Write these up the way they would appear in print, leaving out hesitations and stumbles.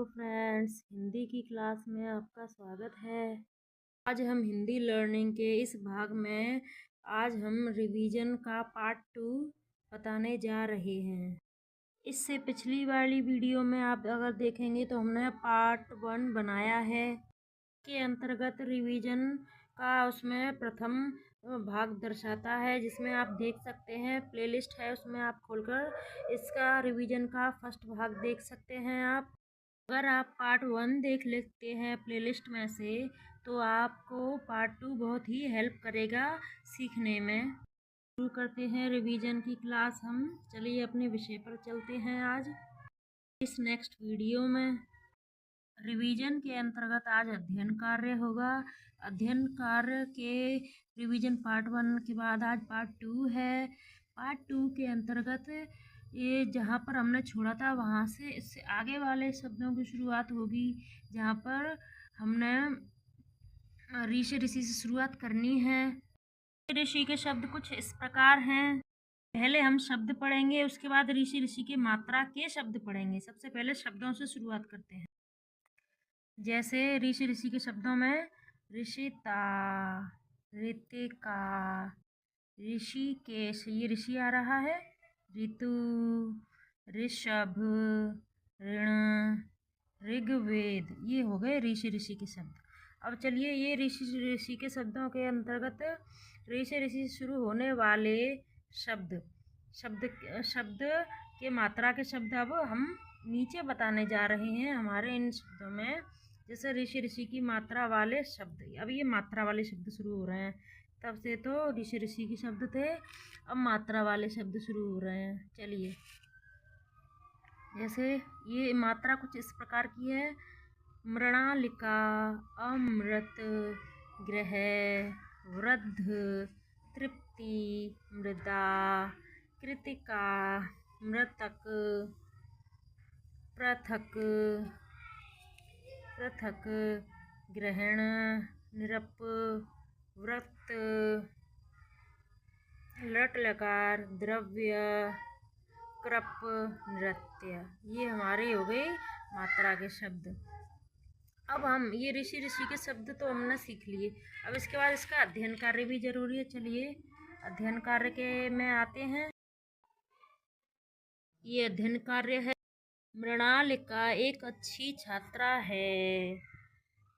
Hello friends, Hindi की class में आपका स्वागत है। आज हम हिंदी लर्निंग के इस भाग में आज हम रिवीजन का पार्ट 2 बताने जा रहे हैं। इससे पिछली वाली वीडियो में आप अगर देखेंगे तो हमने पार्ट 1 बनाया है के अंतर्गत रिवीजन का उसमें प्रथम भाग दर्शाता है, जिसमें आप देख सकते हैं प्लेलिस्ट है, उसमें आप खोलकर इसका रिवीजन का फर्स्ट भाग देख सकते हैं। आप अगर आप पार्ट 1 देख लेते हैं प्लेलिस्ट में से तो आपको पार्ट 2 बहुत ही हेल्प करेगा सीखने में। शुरू करते हैं रिवीजन की क्लास हम। चलिए अपने विषय पर चलते हैं। आज इस नेक्स्ट वीडियो में रिवीजन के अंतर्गत आज अध्ययन कार्य होगा। अध्ययन कार्य के रिवीजन पार्ट 1 के बाद आज पार्ट 2 है। पार्ट 2 के अंतर्गत ये जहाँ पर हमने छोड़ा था वहाँ से इससे आगे वाले शब्दों की शुरुआत होगी, जहाँ पर हमने ऋषि से शुरुआत करनी है। ऋषि के शब्द कुछ इस प्रकार हैं। पहले हम शब्द पढ़ेंगे, उसके बाद ऋषि के मात्रा के शब्द पढ़ेंगे। सबसे पहले शब्दों से शुरुआत करते हैं। जैसे ऋषि के शब्दों में ऋषिता, ऋतिका, ऋषिकेश, ये ऋषि आ रहा है। ऋतु, ऋषभ, ऋण, ऋग्वेद, ये हो गए ऋषि के शब्द। अब चलिए ये ऋषि के शब्दों के अंतर्गत ऋषि से शुरू होने वाले शब्द शब्द के मात्रा के शब्द अब हम नीचे बताने जा रहे हैं हमारे इन शब्दों में। जैसे ऋषि की मात्रा वाले शब्द, अब ये मात्रा वाले शब्द शुरू हो रहे हैं। तब से तो ऋषि के शब्द थे, अब मात्रा वाले शब्द शुरू हो रहे हैं। चलिए जैसे ये मात्रा कुछ इस प्रकार की है। मृणालिका, अमृत, ग्रह, वृद्ध, तृप्ति, मृदा, कृतिका, मृतक, पृथक, ग्रहण, निरप, व्रत, लट लकार, द्रव्य, कृप, नृत्य, ये हमारे हो गए मात्रा के शब्द। अब हम ये ऋषि के शब्द तो हमने सीख लिए, अब इसके बाद इसका अध्ययन कार्य भी जरूरी है। चलिए अध्ययन कार्य के में आते हैं। ये अध्ययन कार्य है। मृणालिका एक अच्छी छात्रा है,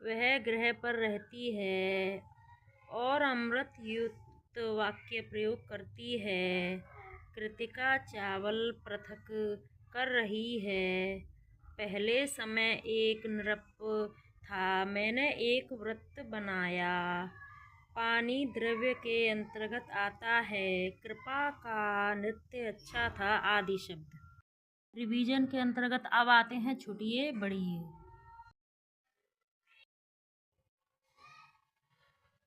वह गृह पर रहती है और अमृत युक्त वाक्य प्रयोग करती है। कृतिका चावल पृथक कर रही है। पहले समय एक नृप था, मैंने एक वृत्त बनाया। पानी द्रव्य के अंतर्गत आता है। कृपा का नृत्य अच्छा था, आदि शब्द रिवीजन के अंतर्गत अब आते हैं छोटिए बड़िए।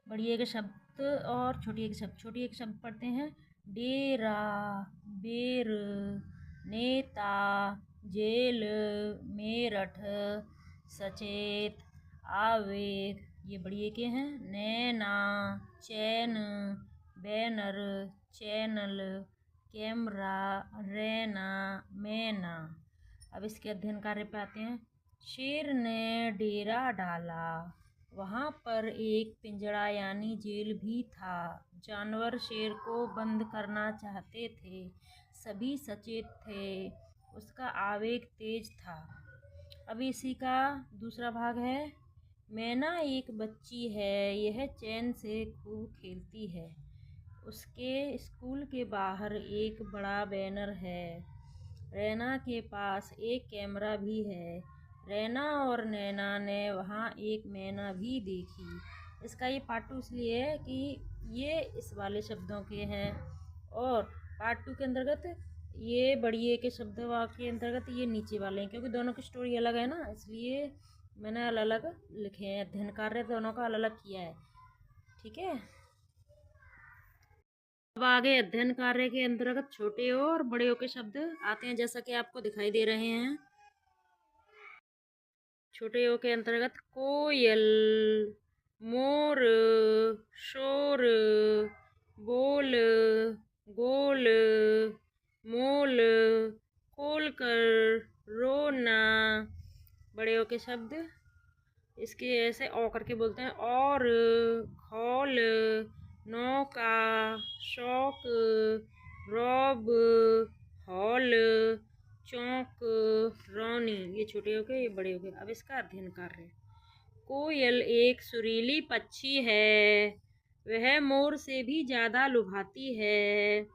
बड़िए के शब्द और छोटिए के शब्द। छोटिए के शब्द पढ़ते हैं। डेरा, बेर, नेता, जेल, मेरठ, सचेत, आवेग, ये बड़िए के हैं। नैना, चैन, बैनर, चैनल, कैमरा, रैना, मैना। अब इसके अध्ययन कार्य पे आते हैं। शेर ने डेरा डाला, वहाँ पर एक पिंजड़ा यानी जेल भी था। जानवर शेर को बंद करना चाहते थे, सभी सचेत थे, उसका आवेग तेज था। अब इसी का दूसरा भाग है। मैना एक बच्ची है, यह चैन से खूब खेलती है। उसके स्कूल के बाहर एक बड़ा बैनर है। रैना के पास एक कैमरा भी है। रैना और नैना ने वहाँ एक मैना भी देखी। इसका ये पार्ट 2 इसलिए है कि ये इस वाले शब्दों के हैं, और पार्ट 2 के अंतर्गत ये बड़िए के शब्द के अंतर्गत ये नीचे वाले हैं, क्योंकि दोनों की स्टोरी अलग है ना, इसलिए मैंने अलग अलग लिखे हैं। अध्ययन कार्य दोनों का अलग अलग किया है, ठीक है। अब आगे अध्ययन कार्य के अंतर्गत छोटे और बड़े के शब्द आते हैं, जैसा कि आपको दिखाई दे रहे हैं। छोटे ओ के अंतर्गत कोयल, मोर, शोर, बोल, गोल, मोल, खोलकर, रोना, बड़े ओ के शब्द इसके ऐसे ओ करके बोलते हैं। और, खौल, नौका, शौक, रौब, हौल, चौक, रौनी। ये छोटे हो गए, ये बड़े हो गए। अब इसका अध्ययन कार्य। कोयल एक सुरीली पक्षी है, वह मोर से भी ज्यादा लुभाती है।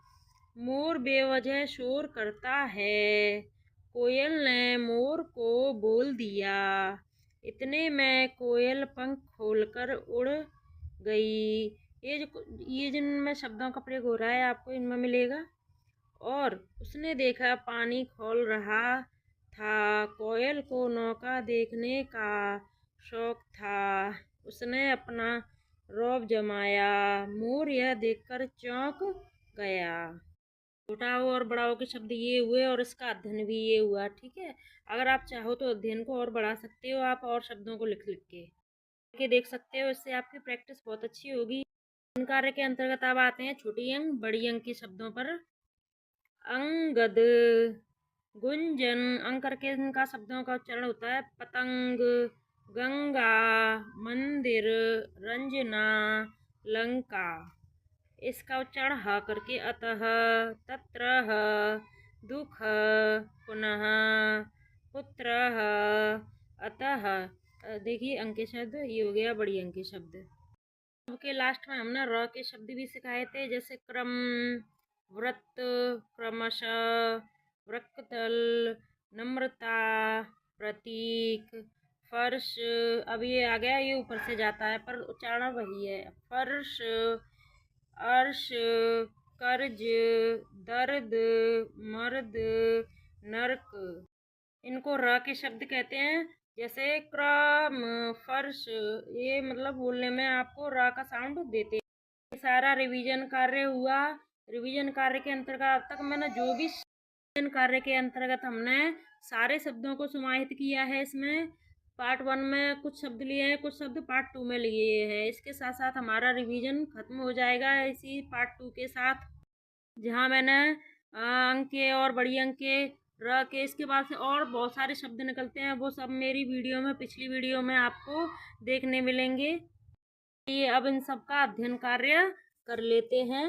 मोर बेवजह शोर करता है, कोयल ने मोर को बोल दिया। इतने में कोयल पंख खोलकर उड़ गई। ये जिनमें शब्दों का प्रयोग हो रहा है आपको इनमें मिलेगा। और उसने देखा पानी खोल रहा था। कोयल को नौका देखने का शौक था। उसने अपना रौब जमाया। मोर यह देखकर चौंक गया। छोटा हो और बड़ा हो के शब्द ये हुए और इसका अध्ययन भी ये हुआ। ठीक है, अगर आप चाहो तो अध्ययन को और बढ़ा सकते हो आप, और शब्दों को लिख लिख के देख सकते हो। इससे आपकी प्रैक्टिस बहुत अच्छी होगी। कार्य के अंतर्गत अब आते हैं छोटी अंक बड़ी अंक के शब्दों पर। अंगद, गुंजन। अंक करके इनका शब्दों का उच्चारण होता है। पतंग, गंगा, मंदिर, रंजना, लंका। इसका उच्चारण ह करके। अतः, तत्रः, दुख, पुनः, पुत्रः, अतः। देखिए अंक के शब्द ये हो गया बड़ी अंक के शब्द। के लास्ट में हमने र के शब्द भी सिखाए थे, जैसे क्रम, व्रत, क्रमशः, वृक्कतल, नम्रता, प्रतीक, फर्श। अब ये आ गया, ये ऊपर से जाता है पर उच्चारण वही है। फर्श, अर्श, कर्ज, दर्द, मर्द, नर्क। इनको र के शब्द कहते हैं। जैसे क्रम, फर्श, ये मतलब बोलने में आपको र का साउंड देते हैं। सारा रिवीजन कार्य हुआ। रिवीजन कार्य के अंतर्गत अब तक मैंने जो भी कार्य के अंतर्गत हमने सारे शब्दों को समाहित किया है। इसमें पार्ट 1 में कुछ शब्द लिए हैं, कुछ शब्द पार्ट 2 में लिए हैं। इसके साथ साथ हमारा रिवीजन खत्म हो जाएगा इसी पार्ट 2 के साथ, जहाँ मैंने अंक के और बड़ी अंक के र के इसके बाद से और बहुत सारे शब्द निकलते हैं। वो सब मेरी वीडियो में, पिछली वीडियो में आपको देखने मिलेंगे। ये अब इन सब का अध्ययन कार्य कर लेते हैं।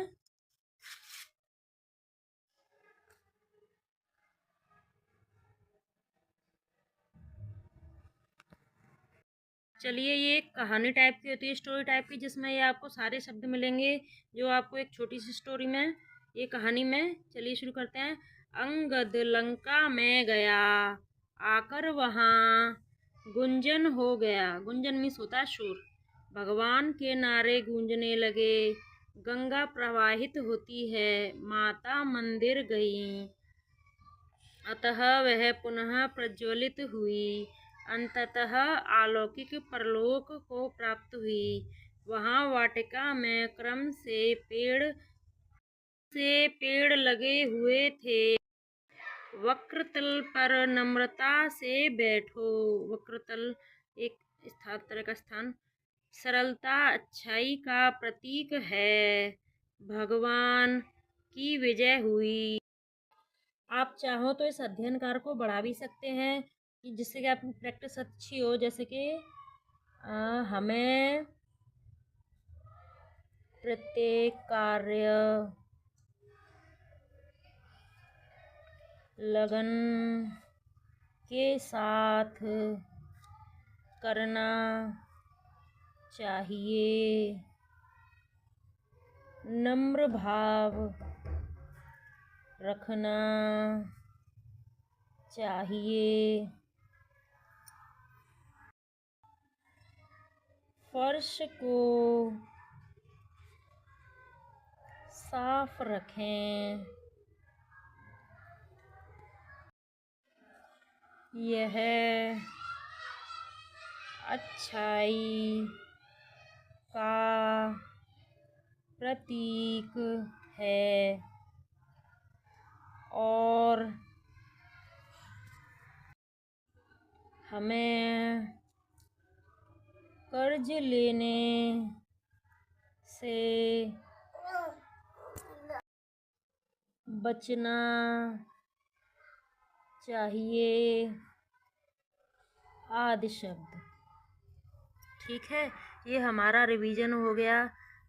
चलिए, ये एक कहानी टाइप की होती है, स्टोरी टाइप की, जिसमें ये आपको सारे शब्द मिलेंगे जो आपको एक छोटी सी स्टोरी में, ये कहानी में। चलिए शुरू करते हैं। अंगद लंका में गया, आकर वहाँ गुंजन हो गया। गुंजन मीन्स होता है शोर। भगवान के नारे गूंजने लगे। गंगा प्रवाहित होती है, माता मंदिर गई। अतः वह पुनः प्रज्वलित हुई। अंततः अलौकिक परलोक को प्राप्त हुई। वहाँ वाटिका में क्रम से पेड़ लगे हुए थे। वक्रतल पर नम्रता से बैठो। वक्रतल एक तरह का स्थान सरलता, अच्छाई का प्रतीक है। भगवान की विजय हुई। आप चाहो तो इस अध्ययन कार्य को बढ़ा भी सकते हैं, कि जिससे कि आपकी प्रैक्टिस अच्छी हो। जैसे कि हमें प्रत्येक कार्य लगन के साथ करना चाहिए। नम्र भाव रखना चाहिए। फर्श को साफ रखें। यह अच्छाई का प्रतीक है। और हमें कर्ज लेने से बचना चाहिए। आदि शब्द। ठीक है, ये हमारा रिवीजन हो गया।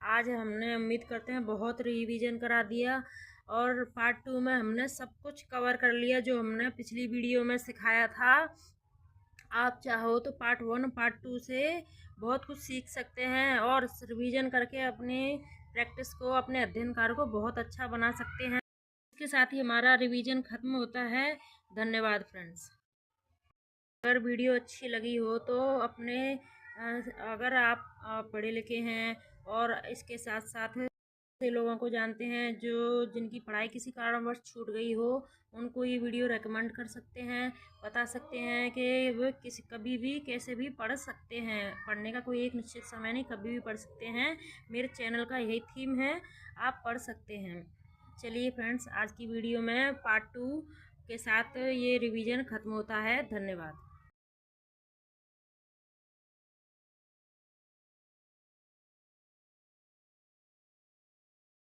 आज हमने उम्मीद करते हैं बहुत रिवीजन करा दिया और पार्ट 2 में हमने सब कुछ कवर कर लिया जो हमने पिछली वीडियो में सिखाया था। आप चाहो तो पार्ट 1 पार्ट 2 से बहुत कुछ सीख सकते हैं और रिवीजन करके अपने प्रैक्टिस को, अपने अध्ययन कार्य को बहुत अच्छा बना सकते हैं। इसके साथ ही हमारा रिवीजन खत्म होता है। धन्यवाद फ्रेंड्स। अगर वीडियो अच्छी लगी हो तो अपने अगर आप पढ़े लिखे हैं और इसके साथ साथ ऐसे लोगों को जानते हैं जो जिनकी पढ़ाई किसी कारणवश छूट गई हो, उनको ये वीडियो रेकमेंड कर सकते हैं, बता सकते हैं कि वो किसी कभी भी कैसे भी पढ़ सकते हैं। पढ़ने का कोई एक निश्चित समय नहीं, कभी भी पढ़ सकते हैं। मेरे चैनल का यही थीम है, आप पढ़ सकते हैं। चलिए फ्रेंड्स, आज की वीडियो में पार्ट 2 के साथ ये रिवीजन ख़त्म होता है। धन्यवाद।